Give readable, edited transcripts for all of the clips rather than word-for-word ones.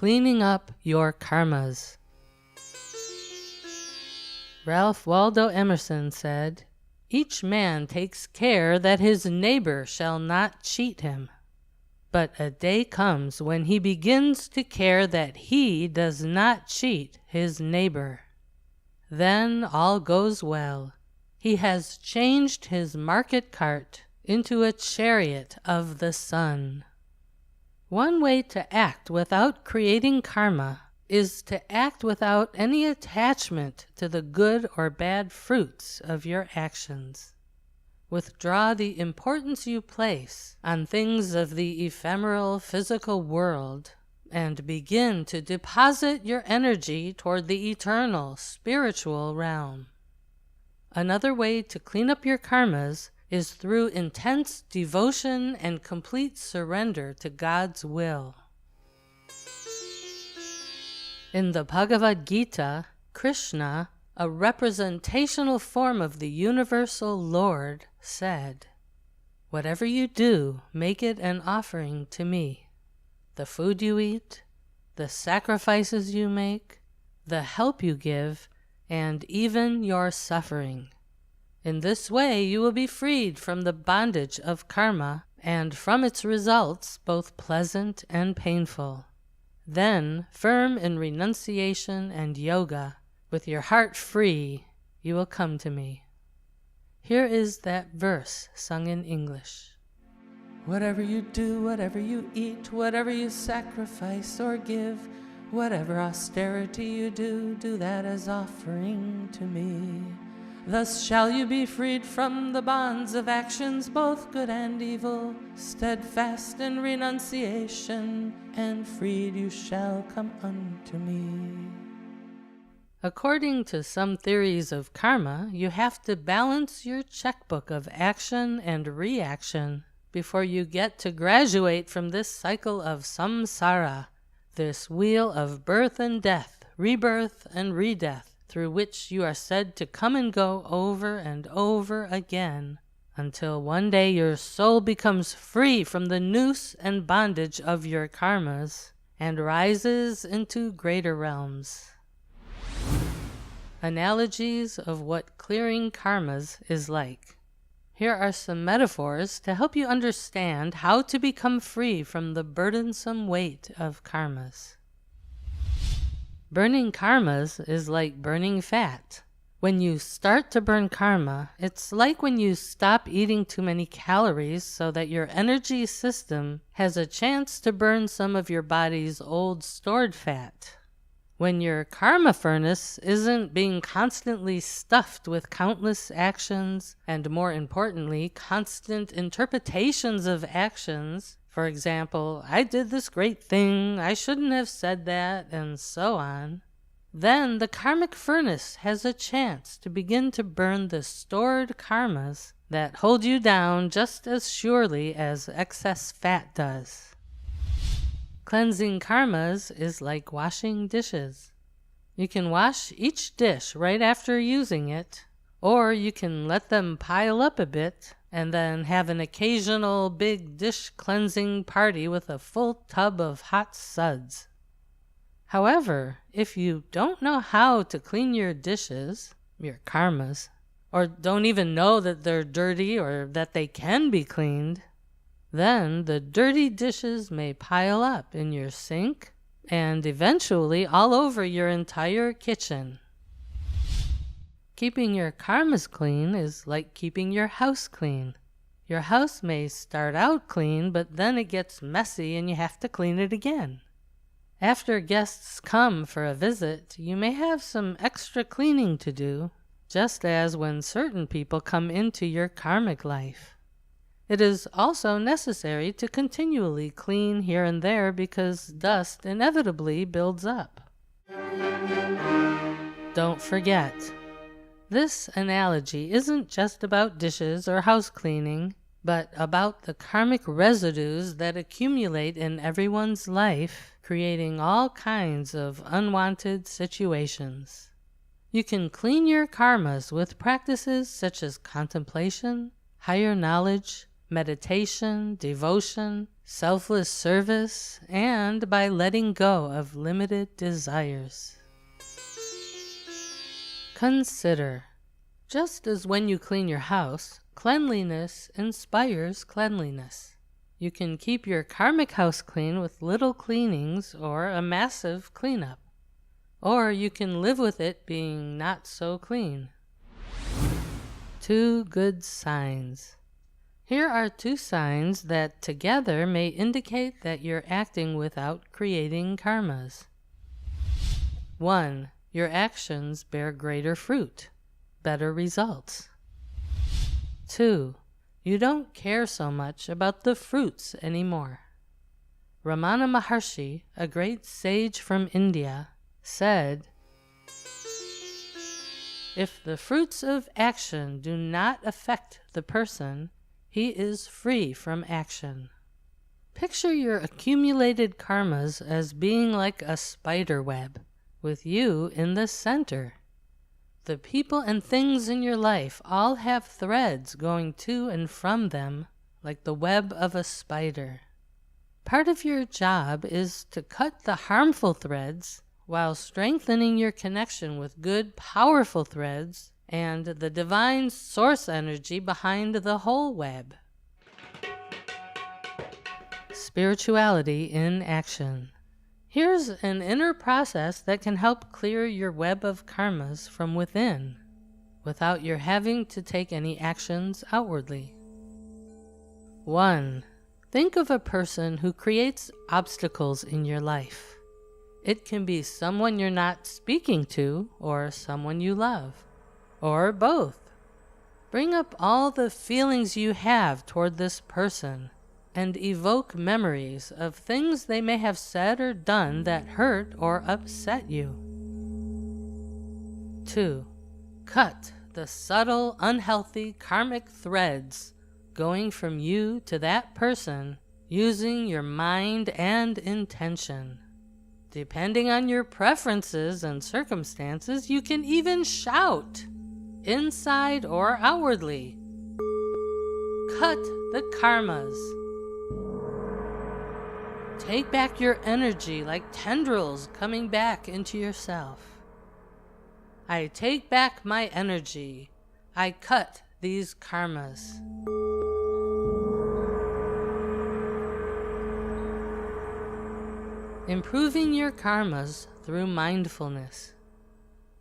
cleaning up your karmas. Ralph Waldo Emerson said, "Each man takes care that his neighbor shall not cheat him. But a day comes when he begins to care that he does not cheat his neighbor. Then all goes well. He has changed his market cart into a chariot of the sun." One way to act without creating karma is to act without any attachment to the good or bad fruits of your actions. Withdraw the importance you place on things of the ephemeral physical world and begin to deposit your energy toward the eternal spiritual realm. Another way to clean up your karmas is through intense devotion and complete surrender to God's will. In the Bhagavad Gita, Krishna, a representational form of the universal Lord, said, "Whatever you do, make it an offering to me. The food you eat, the sacrifices you make, the help you give, and even your suffering. In this way you will be freed from the bondage of karma and from its results, both pleasant and painful. Then, firm in renunciation and yoga, with your heart free, you will come to me." Here is that verse sung in English. "Whatever you do, whatever you eat, whatever you sacrifice or give, whatever austerity you do, do that as offering to me. Thus shall you be freed from the bonds of actions, both good and evil, steadfast in renunciation, and freed you shall come unto me." According to some theories of karma, you have to balance your checkbook of action and reaction before you get to graduate from this cycle of samsara, this wheel of birth and death, rebirth and redeath, through which you are said to come and go over and over again, until one day your soul becomes free from the noose and bondage of your karmas and rises into greater realms. Analogies of what clearing karmas is like. Here are some metaphors to help you understand how to become free from the burdensome weight of karmas. Burning karmas is like burning fat. When you start to burn karma, it's like when you stop eating too many calories so that your energy system has a chance to burn some of your body's old stored fat. When your karma furnace isn't being constantly stuffed with countless actions and, more importantly, constant interpretations of actions, for example, "I did this great thing, I shouldn't have said that," and so on, then the karmic furnace has a chance to begin to burn the stored karmas that hold you down just as surely as excess fat does. Cleansing karmas is like washing dishes. You can wash each dish right after using it, or you can let them pile up a bit and then have an occasional big dish cleansing party with a full tub of hot suds. However, if you don't know how to clean your dishes, your karmas, or don't even know that they're dirty or that they can be cleaned, then the dirty dishes may pile up in your sink and eventually all over your entire kitchen. Keeping your karmas clean is like keeping your house clean. Your house may start out clean, but then it gets messy and you have to clean it again. After guests come for a visit, you may have some extra cleaning to do, just as when certain people come into your karmic life. It is also necessary to continually clean here and there because dust inevitably builds up. Don't forget, this analogy isn't just about dishes or house cleaning, but about the karmic residues that accumulate in everyone's life, creating all kinds of unwanted situations. You can clean your karmas with practices such as contemplation, higher knowledge, meditation, devotion, selfless service, and by letting go of limited desires. Consider, just as when you clean your house, cleanliness inspires cleanliness. You can keep your karmic house clean with little cleanings or a massive cleanup. Or you can live with it being not so clean. 2 good signs. Here are 2 signs that together may indicate that you're acting without creating karmas. 1. Your actions bear greater fruit, better results. 2. You don't care so much about the fruits anymore. Ramana Maharshi, a great sage from India, said, "If the fruits of action do not affect the person, he is free from action." Picture your accumulated karmas as being like a spider web, with you in the center. The people and things in your life all have threads going to and from them, like the web of a spider. Part of your job is to cut the harmful threads while strengthening your connection with good, powerful threads and the divine source energy behind the whole web. Spirituality in action. Here's an inner process that can help clear your web of karmas from within, without your having to take any actions outwardly. 1. Think of a person who creates obstacles in your life. It can be someone you're not speaking to, or someone you love, or both. Bring up all the feelings you have toward this person, and evoke memories of things they may have said or done that hurt or upset you. 2. Cut the subtle, unhealthy karmic threads going from you to that person using your mind and intention. Depending on your preferences and circumstances, you can even shout, inside or outwardly. Cut the karmas. Take back your energy like tendrils coming back into yourself. I take back my energy. I cut these karmas. Improving your karmas through mindfulness.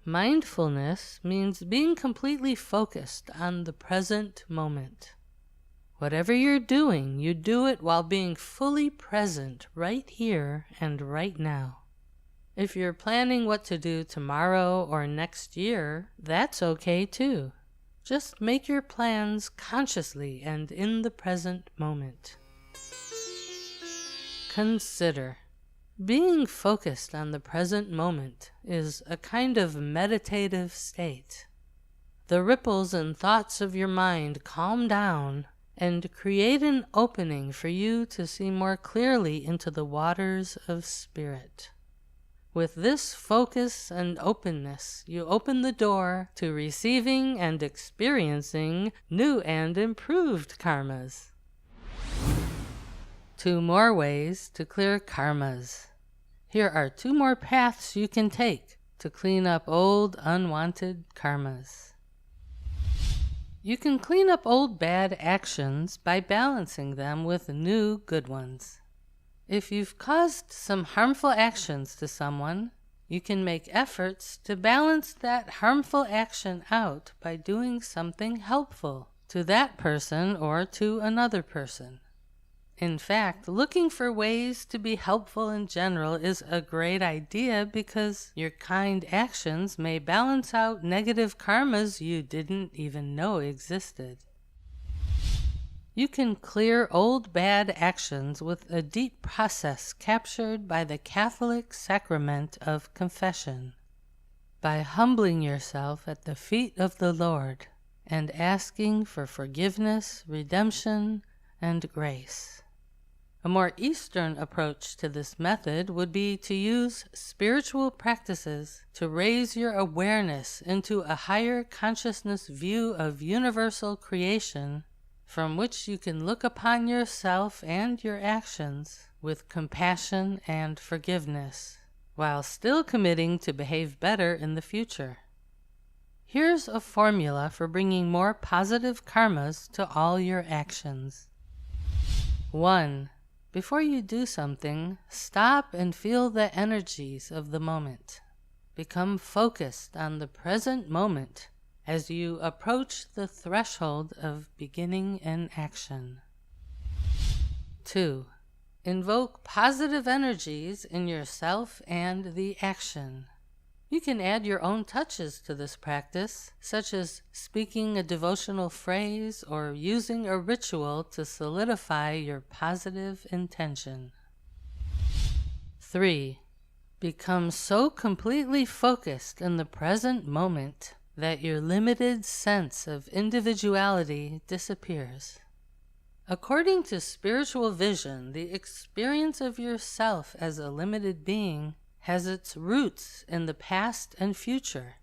Mindfulness means being completely focused on the present moment. Whatever you're doing, you do it while being fully present right here and right now. If you're planning what to do tomorrow or next year, that's okay too. Just make your plans consciously and in the present moment. Consider. Being focused on the present moment is a kind of meditative state. The ripples and thoughts of your mind calm down and create an opening for you to see more clearly into the waters of spirit. With this focus and openness, you open the door to receiving and experiencing new and improved karmas. 2 more ways to clear karmas. Here are 2 more paths you can take to clean up old, unwanted karmas. You can clean up old bad actions by balancing them with new good ones. If you've caused some harmful actions to someone, you can make efforts to balance that harmful action out by doing something helpful to that person or to another person. In fact, looking for ways to be helpful in general is a great idea because your kind actions may balance out negative karmas you didn't even know existed. You can clear old bad actions with a deep process captured by the Catholic sacrament of confession. By humbling yourself at the feet of the Lord and asking for forgiveness, redemption, and grace. A more Eastern approach to this method would be to use spiritual practices to raise your awareness into a higher consciousness view of universal creation from which you can look upon yourself and your actions with compassion and forgiveness, while still committing to behave better in the future. Here's a formula for bringing more positive karmas to all your actions. 1. Before you do something, stop and feel the energies of the moment. Become focused on the present moment as you approach the threshold of beginning an action. 2. Invoke positive energies in yourself and the action. You can add your own touches to this practice, such as speaking a devotional phrase or using a ritual to solidify your positive intention. 3. Become so completely focused in the present moment that your limited sense of individuality disappears. According to spiritual vision, the experience of yourself as a limited being has its roots in the past and future.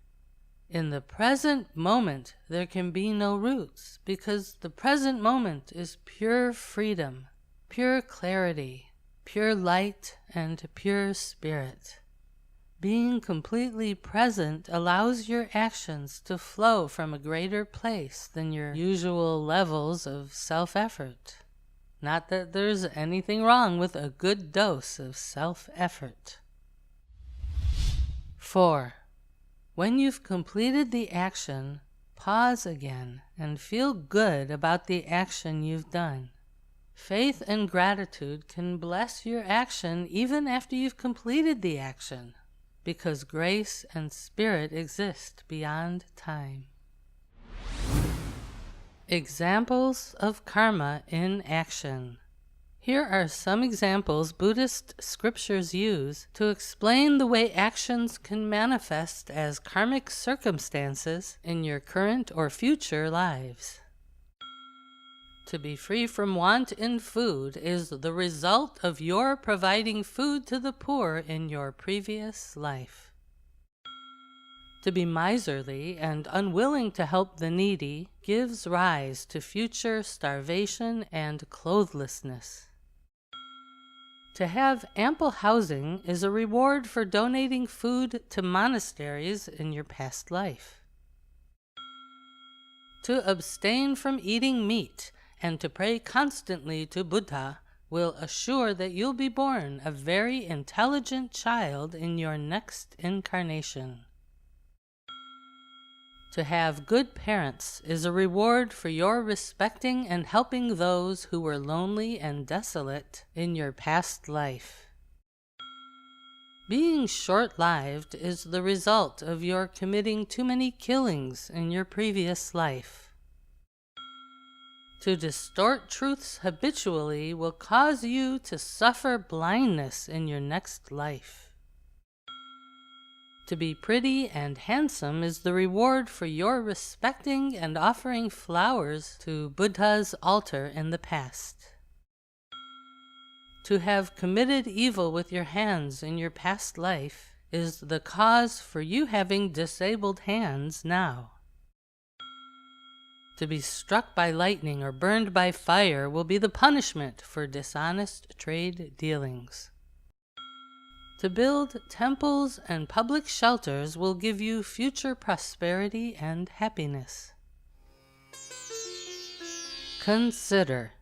In the present moment, there can be no roots, because the present moment is pure freedom, pure clarity, pure light, and pure spirit. Being completely present allows your actions to flow from a greater place than your usual levels of self-effort. Not that there's anything wrong with a good dose of self-effort. 4. When you've completed the action, pause again and feel good about the action you've done. Faith and gratitude can bless your action even after you've completed the action, because grace and spirit exist beyond time. Examples of karma in action. Here are some examples Buddhist scriptures use to explain the way actions can manifest as karmic circumstances in your current or future lives. To be free from want in food is the result of your providing food to the poor in your previous life. To be miserly and unwilling to help the needy gives rise to future starvation and clothlessness. To have ample housing is a reward for donating food to monasteries in your past life. To abstain from eating meat and to pray constantly to Buddha will assure that you'll be born a very intelligent child in your next incarnation. To have good parents is a reward for your respecting and helping those who were lonely and desolate in your past life. Being short-lived is the result of your committing too many killings in your previous life. To distort truths habitually will cause you to suffer blindness in your next life. To be pretty and handsome is the reward for your respecting and offering flowers to Buddha's altar in the past. To have committed evil with your hands in your past life is the cause for you having disabled hands now. To be struck by lightning or burned by fire will be the punishment for dishonest trade dealings. To build temples and public shelters will give you future prosperity and happiness. Consider.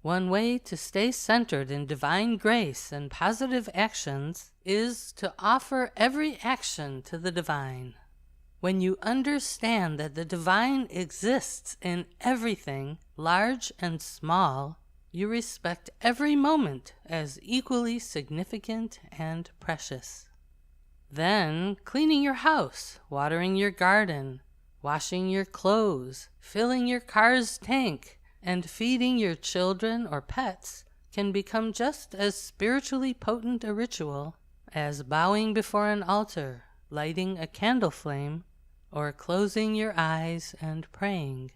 One way to stay centered in divine grace and positive actions is to offer every action to the divine. When you understand that the divine exists in everything, large and small, you respect every moment as equally significant and precious. Then, cleaning your house, watering your garden, washing your clothes, filling your car's tank, and feeding your children or pets can become just as spiritually potent a ritual as bowing before an altar, lighting a candle flame, or closing your eyes and praying.